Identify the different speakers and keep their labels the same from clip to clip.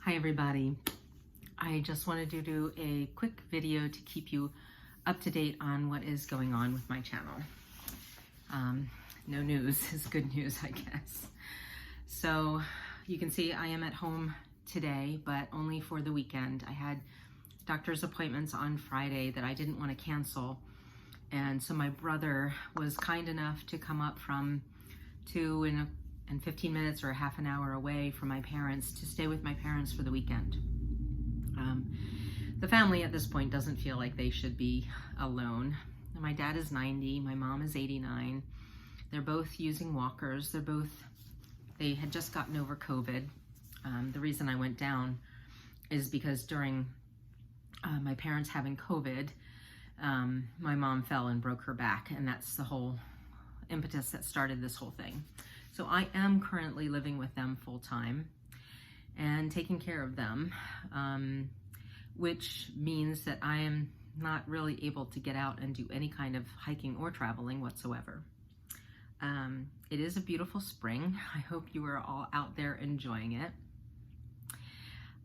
Speaker 1: Hi everybody. I just wanted to do a quick video to keep you up to date on what is going on with my channel. No news is good news, I guess. So you can see I am at home today, but only for the weekend. I had doctor's appointments on Friday that I didn't want to cancel. And so my brother was kind enough to come up from 2 and 15 minutes or a half an hour away from my parents to stay with my parents for the weekend. The family at this point doesn't feel like they should be alone. My dad is 90, my mom is 89. They're both using walkers. They had just gotten over COVID. The reason I went down is because during my parents having COVID, my mom fell and broke her back, and that's the whole impetus that started this whole thing. So I am currently living with them full time and taking care of them, which means that I am not really able to get out and do any kind of hiking or traveling whatsoever. It is a beautiful spring. I hope you are all out there enjoying it.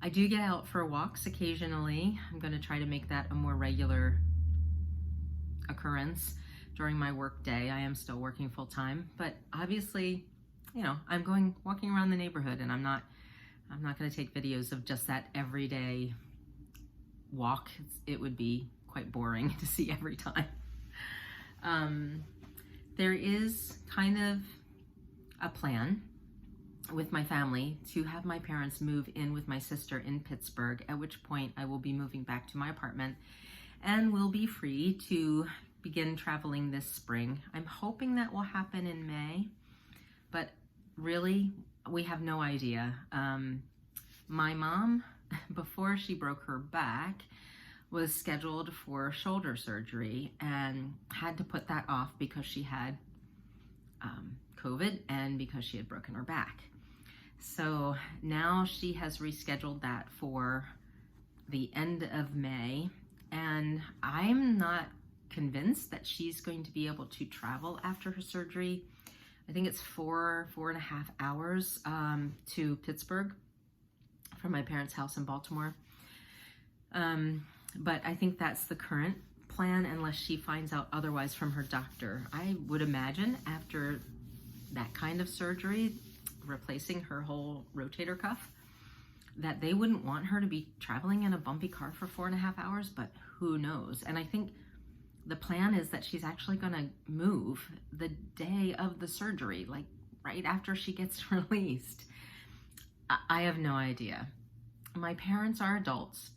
Speaker 1: I do get out for walks occasionally. I'm going to try to make that a more regular occurrence during my work day. I am still working full time, but obviously, you know, I'm walking around the neighborhood, and I'm not going to take videos of just that everyday walk. It would be quite boring to see every time. There is kind of a plan with my family to have my parents move in with my sister in Pittsburgh, at which point I will be moving back to my apartment and will be free to begin traveling this spring. I'm hoping that will happen in May, but really, we have no idea. My mom, before she broke her back, was scheduled for shoulder surgery and had to put that off because she had COVID and because she had broken her back. So now she has rescheduled that for the end of May, and I'm not convinced that she's going to be able to travel after her surgery. I think it's 4.5 hours to Pittsburgh from my parents' house in Baltimore. But I think that's the current plan unless she finds out otherwise from her doctor. I would imagine after that kind of surgery, replacing her whole rotator cuff, that they wouldn't want her to be traveling in a bumpy car for 4.5 hours, but who knows? And I think the plan is that she's actually going to move the day of the surgery, like right after she gets released. I have no idea. My parents are adults.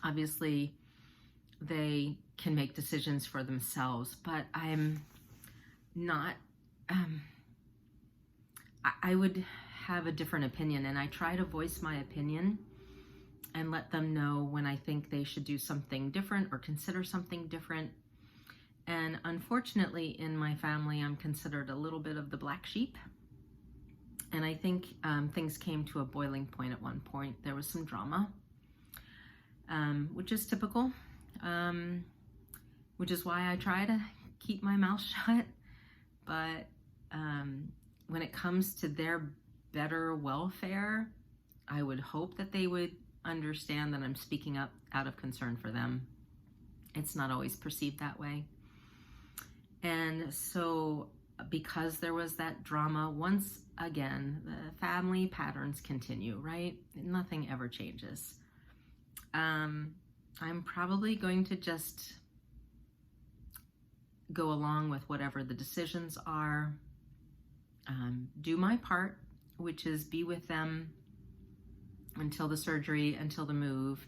Speaker 1: Obviously, they can make decisions for themselves, but I'm not, I would have a different opinion, and I try to voice my opinion and let them know when I think they should do something different or consider something different. And unfortunately, in my family, I'm considered a little bit of the black sheep. And I think things came to a boiling point at one point. There was some drama, which is typical, which is why I try to keep my mouth shut. But when it comes to their better welfare, I would hope that they would understand that I'm speaking up out of concern for them. It's not always perceived that way. And so because there was that drama, once again, the family patterns continue, right? Nothing ever changes. I'm probably going to just go along with whatever the decisions are, do my part, which is be with them until the surgery, until the move,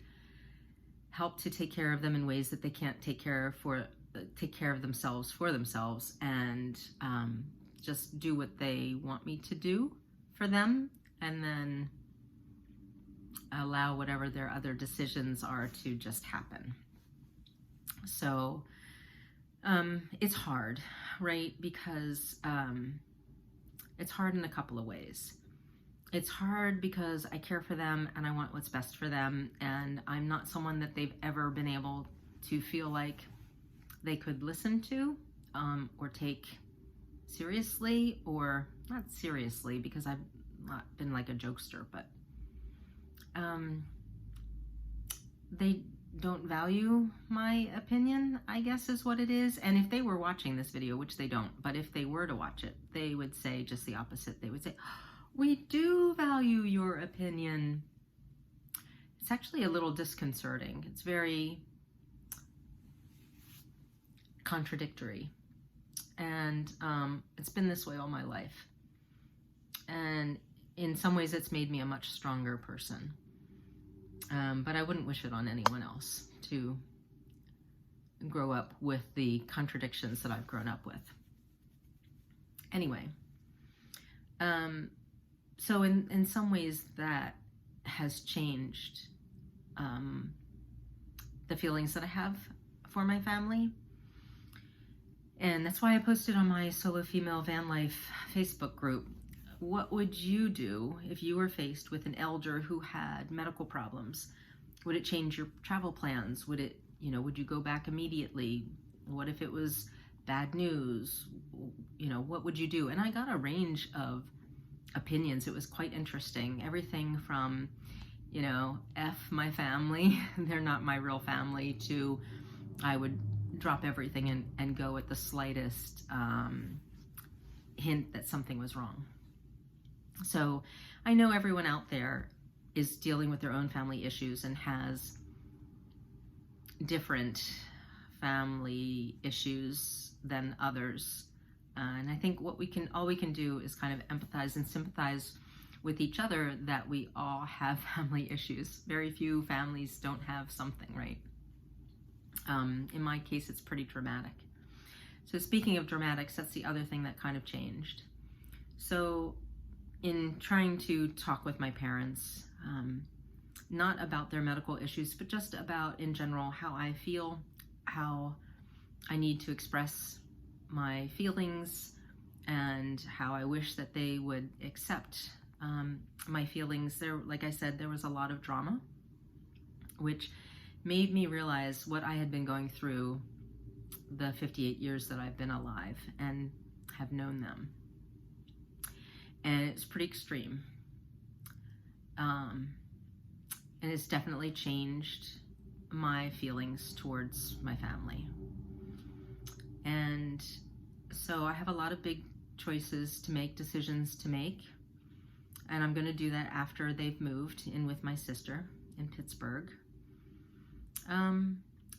Speaker 1: help to take care of them in ways that they can't take care of themselves for themselves, and just do what they want me to do for them, and then allow whatever their other decisions are to just happen. So it's hard, right? Because it's hard in a couple of ways. It's hard because I care for them and I want what's best for them, and I'm not someone that they've ever been able to feel like they could listen to or take seriously, or not seriously because I've not been like a jokester, but they don't value my opinion, I guess is what it is. And if they were watching this video, which they don't, but if they were to watch it, they would say just the opposite. They would say, we do value your opinion. It's actually a little disconcerting. It's very contradictory. And it's been this way all my life. And in some ways, it's made me a much stronger person. But I wouldn't wish it on anyone else to grow up with the contradictions that I've grown up with. Anyway, so in some ways that has changed the feelings that I have for my family. And that's why I posted on my Solo Female Van Life Facebook group. What would you do if you were faced with an elder who had medical problems? Would it change your travel plans? Would it, would you go back immediately? What if it was bad news? What would you do? And I got a range of opinions. It was quite interesting. Everything from, F my family, they're not my real family, to I would drop everything and go at the slightest hint that something was wrong. So I know everyone out there is dealing with their own family issues and has different family issues than others. And I think all we can do is kind of empathize and sympathize with each other that we all have family issues. Very few families don't have something, right? In my case, it's pretty dramatic. So speaking of dramatics, that's the other thing that kind of changed. So in trying to talk with my parents, not about their medical issues, but just about in general how I feel, how I need to express my feelings, and how I wish that they would accept my feelings. Like I said, there was a lot of drama, which made me realize what I had been going through the 58 years that I've been alive and have known them. And it's pretty extreme. And it's definitely changed my feelings towards my family. And so I have a lot of big choices to make, decisions to make. And I'm going to do that after they've moved in with my sister in Pittsburgh.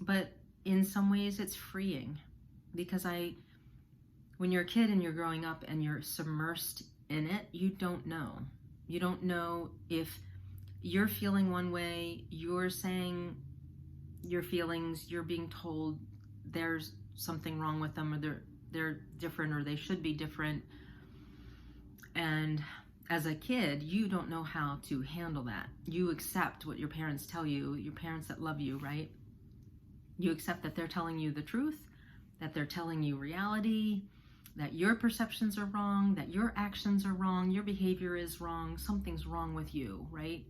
Speaker 1: But in some ways it's freeing, because when you're a kid and you're growing up and you're submersed in it, you don't know. You don't know if you're feeling one way, you're saying your feelings, you're being told there's something wrong with them, or they're different, or they should be different. And as a kid, you don't know how to handle that. You accept what your parents tell you, your parents that love you, right? You accept that they're telling you the truth, that they're telling you reality, that your perceptions are wrong, that your actions are wrong, your behavior is wrong, something's wrong with you, right?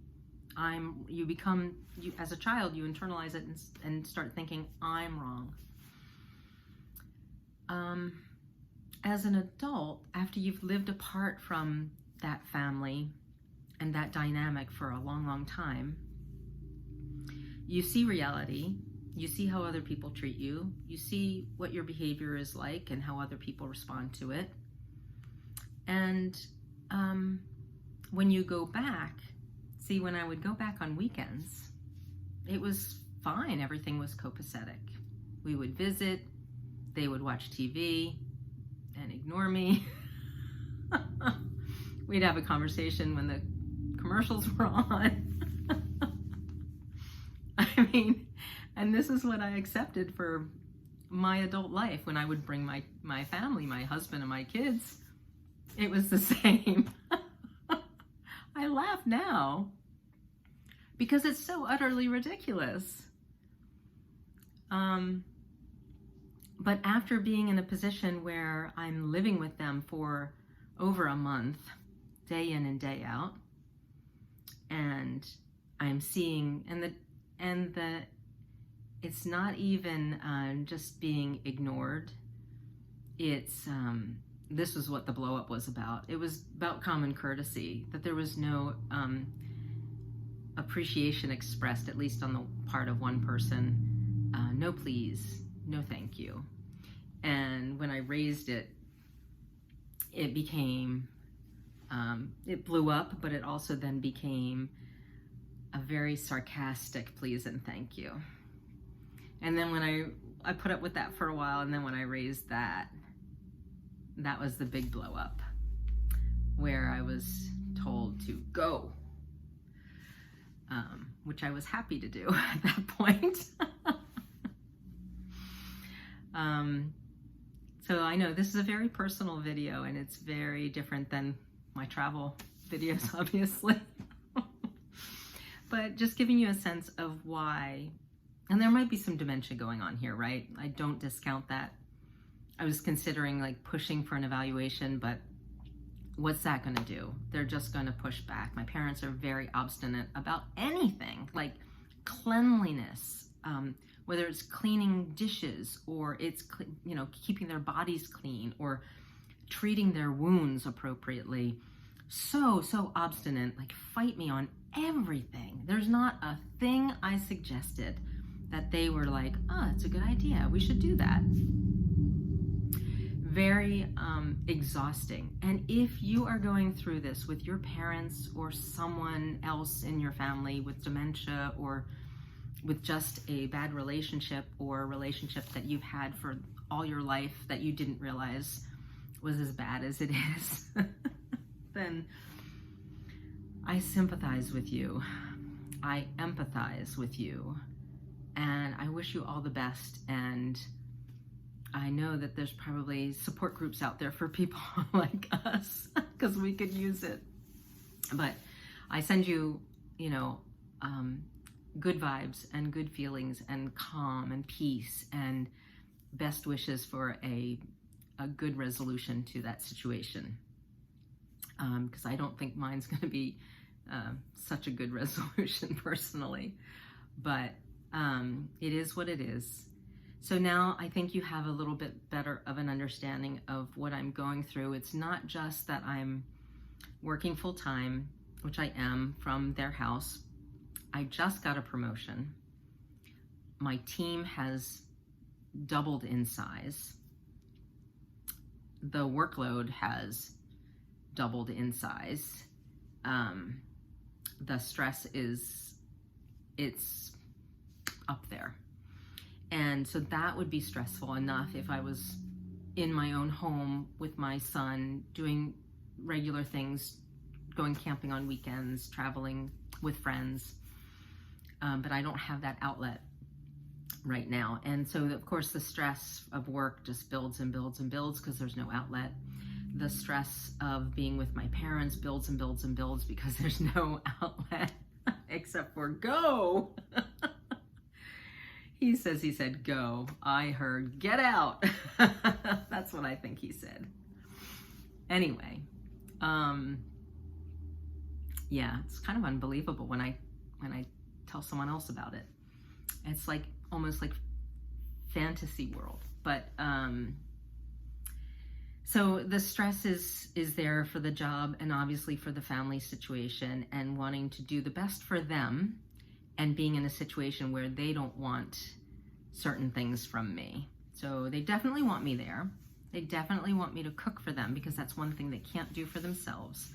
Speaker 1: As a child, you internalize it and start thinking, I'm wrong. As an adult, after you've lived apart from that family and that dynamic for a long, long time, you see reality, you see how other people treat you, you see what your behavior is like and how other people respond to it. And when you go back, when I would go back on weekends, it was fine. Everything was copacetic. We would visit, they would watch TV and ignore me. We'd have a conversation when the commercials were on. I mean, and this is what I accepted for my adult life. When I would bring my family, my husband and my kids, it was the same. I laugh now because it's so utterly ridiculous. But after being in a position where I'm living with them for over a month, day in and day out, and I'm seeing, it's not even just being ignored. It's this is what the blow up was about. It was about common courtesy, that there was no appreciation expressed, at least on the part of one person. No please, no thank you. And when I raised it, it became, it blew up, but it also then became a very sarcastic please and thank you. And then when I put up with that for a while, and then when I raised that, that was the big blow up, where I was told to go, which I was happy to do at that point. So I know this is a very personal video, and it's very different than my travel videos, obviously. But just giving you a sense of why, and there might be some dementia going on here, right? I don't discount that. I was considering like pushing for an evaluation, but what's that going to do? They're just going to push back. My parents are very obstinate about anything, like cleanliness, whether it's cleaning dishes or it's, keeping their bodies clean or treating their wounds appropriately. So obstinate, like fight me on everything. There's not a thing I suggested that they were like, oh, it's a good idea, we should do that. Very exhausting. And if you are going through this with your parents or someone else in your family with dementia, or with just a bad relationship, or a relationship that you've had for all your life that you didn't realize was as bad as it is, then I sympathize with you. I empathize with you. And I wish you all the best. And I know that there's probably support groups out there for people like us, because we could use it. But I send you, good vibes and good feelings and calm and peace and best wishes for a good resolution to that situation. Because I don't think mine's going to be such a good resolution personally. But it is what it is. So now I think you have a little bit better of an understanding of what I'm going through. It's not just that I'm working full time, which I am from their house. I just got a promotion. My team has doubled in size. The workload has doubled in size. The stress it's up there. And so that would be stressful enough if I was in my own home with my son, doing regular things, going camping on weekends, traveling with friends. But I don't have that outlet right now. And so, of course, the stress of work just builds and builds and builds because there's no outlet. The stress of being with my parents builds and builds and builds because there's no outlet except for go. He said, go. I heard, get out. That's what I think he said. Anyway, yeah, it's kind of unbelievable when I tell someone else about it. It's like almost like fantasy world. But so the stress is there for the job and obviously for the family situation and wanting to do the best for them and being in a situation where they don't want certain things from me. So they definitely want me there. They definitely want me to cook for them because that's one thing they can't do for themselves.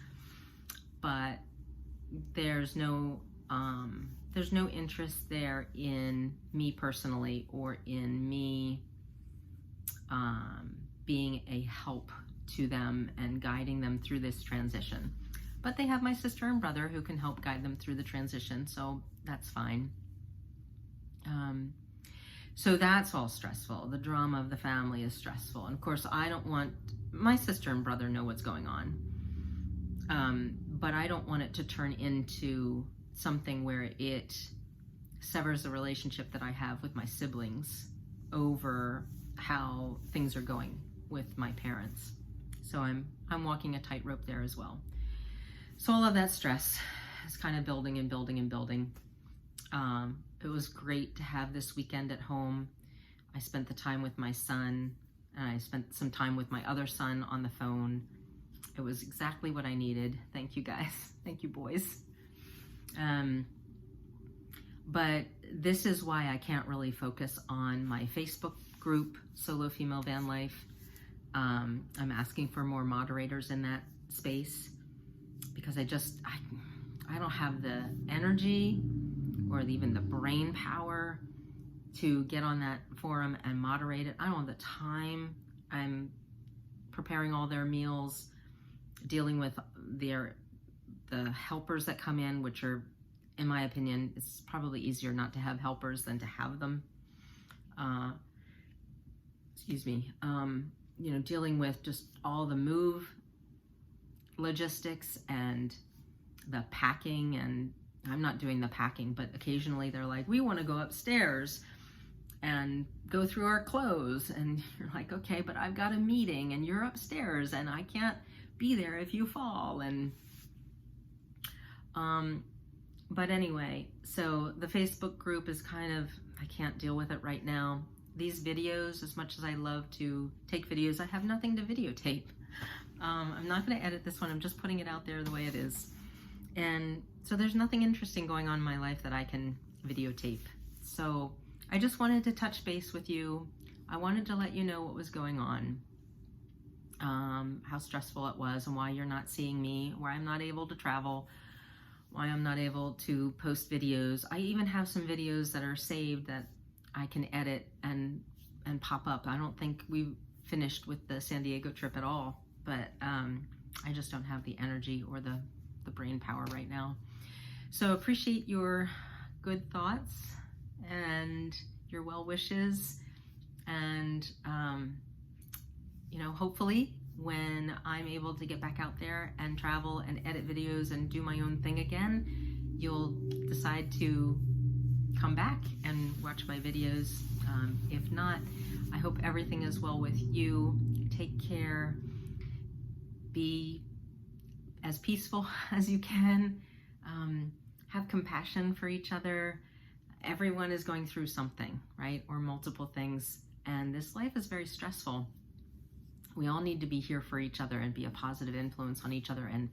Speaker 1: But there's no interest there in me personally or in me being a help to them and guiding them through this transition. But they have my sister and brother who can help guide them through the transition, so that's fine. So that's all stressful. The drama of the family is stressful. And of course, I don't want, my sister and brother know what's going on. But I don't want it to turn into something where it severs the relationship that I have with my siblings over how things are going with my parents. So I'm walking a tightrope there as well. So all of that stress is kind of building and building and building. It was great to have this weekend at home. I spent the time with my son, and I spent some time with my other son on the phone. It was exactly what I needed. Thank you guys. Thank you boys. But this is why I can't really focus on my Facebook group, Solo Female Van Life. I'm asking for more moderators in that space because I don't have the energy or even the brain power to get on that forum and moderate it. I don't have the time. I'm preparing all their meals, dealing with the helpers that come in, which are, in my opinion, it's probably easier not to have helpers than to have them. Dealing with just all the move logistics and the packing, and I'm not doing the packing, but occasionally they're like, we want to go upstairs and go through our clothes, and you're like, okay, but I've got a meeting and you're upstairs and I can't be there if you fall. And but anyway, so the Facebook group is kind of, I can't deal with it right now. These videos, as much as I love to take videos, I have nothing to videotape. I'm not going to edit this one. I'm just putting it out there the way it is. And so there's nothing interesting going on in my life that I can videotape. So I just wanted to touch base with you. I wanted to let you know what was going on, how stressful it was, and why you're not seeing me, why I'm not able to travel, why I'm not able to post videos. I even have some videos that are saved that I can edit and pop up. I don't think we've finished with the San Diego trip at all, but I just don't have the energy or the brain power right now. So appreciate your good thoughts and your well wishes, and hopefully when I'm able to get back out there and travel and edit videos and do my own thing again, you'll decide to come back and watch my videos. If not, I hope everything is well with you. Take care. Be as peaceful as you can. Have compassion for each other. Everyone is going through something, right? Or multiple things. And this life is very stressful. We all need to be here for each other and be a positive influence on each other and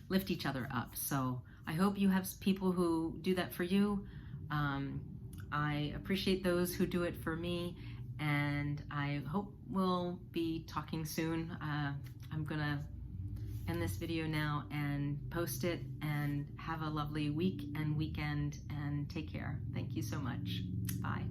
Speaker 1: lift each other up. So I hope you have people who do that for you. I appreciate those who do it for me, and I hope we'll be talking soon. I'm gonna end this video now and post it, and have a lovely week and weekend, and take care. Thank you so much. Bye.